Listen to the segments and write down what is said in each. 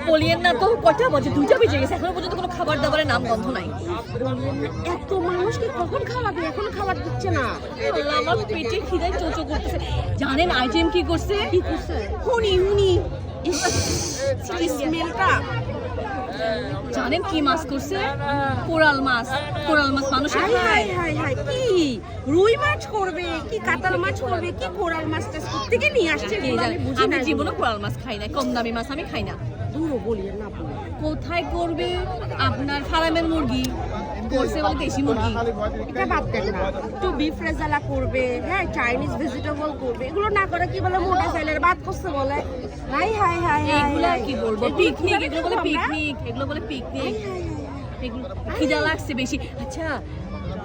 বলিয়েন না তো, কয়টা বাজে? 2টা বেজে গেছে, এখনো পর্যন্ত কোনো খাবার দাবারের নাম গন্ধ নাই। এত মানুষকে কখন খাওয়াবে? এখন খাবার দিচ্ছে না। আল্লাহ, আমার পেটে খিদায় চোচো করতেছে। জানেন আইটেম কি করছে? কি করছে? হুনি। স্মেলটা জানেন কি মাছ করছে? কোরাল মাছ মানুষের হাই খায়। হাই হাই হাই, কি রুই মাছ করবে, কি কাতল মাছ করবে, কি কোরাল মাছটা থেকে নিয়ে আসছে? কে জানে? আমি জীবনে কোরাল মাছ খাই না, কম দামি মাছ আমি খাই না। দূরও বলিয়ে না বলে। কোথায় করবে? আপনার ফার্মের মুরগি করছে, বলে দেশি মুরগি। এটা বাদ দেন না, একটু বিফ রেজালা করবে, হ্যাঁ চাইনিজ ভেজিটেবল করবে, এগুলো না করে কি বলে মোটা চাইলের ভাত করছে বলে। হাই হাই হাই এগুলা কি বলবো, পিকনিক, এগুলো বলে পিকনিক, এগুলো খিদা লাগছে বেশি। আচ্ছা,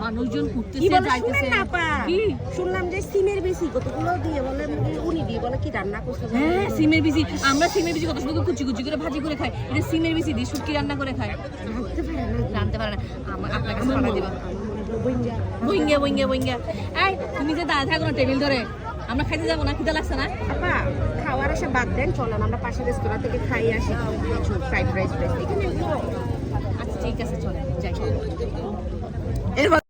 মানুষজন ঘুরতেছে যাইতেছে, কি শুনলাম যে সিমের বেশি কতগুলো দিয়ে বলে উনি দিয়ে বলে কি রান্না করছে। হ্যাঁ, সিমের বিচি। আমরা সিমের বিচি কত সুন্দর কুচি কুচি করে ভাজি করে খাই, এটা সিমের বিচি দিয়ে শুটকি রান্না করে খাই। জানতে পারে না, আপনার কাছে পাঠা দিবা। বইঙ্গা। এই, তুমি যে দাঁড়া থাকো না টেবিল ধরে, আমরা খাইতে যাবো না? খিদা লাগছে না? আপা খাওয়ার আসে বাদ দেন, চলেন আমরা পাশের রেস্তোরাঁ থেকে খাই আসি কিছু ফ্রাইড রাইস এখানে। আচ্ছা ঠিক আছে, চলে যাই। এরপর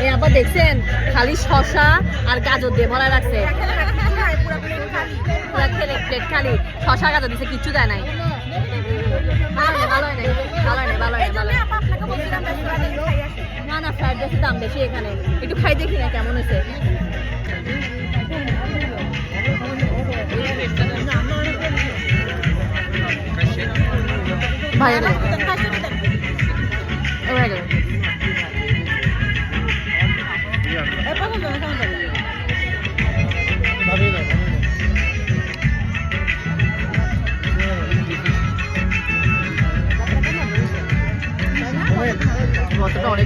এই আবার দেখছেন, খালি শশা আর গাজর দিয়ে ভরা রাখছে। পুরা খেলে প্লেট খালি শশা গাজর দিছে, কিচ্ছু দেয় নাই। ভালো হয় নাই। না, ফ্রাইড রাইসের দাম বেশি এখানে, একটু খাই দেখি না কেমন হয়েছে। ভাই অনেক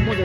মজা।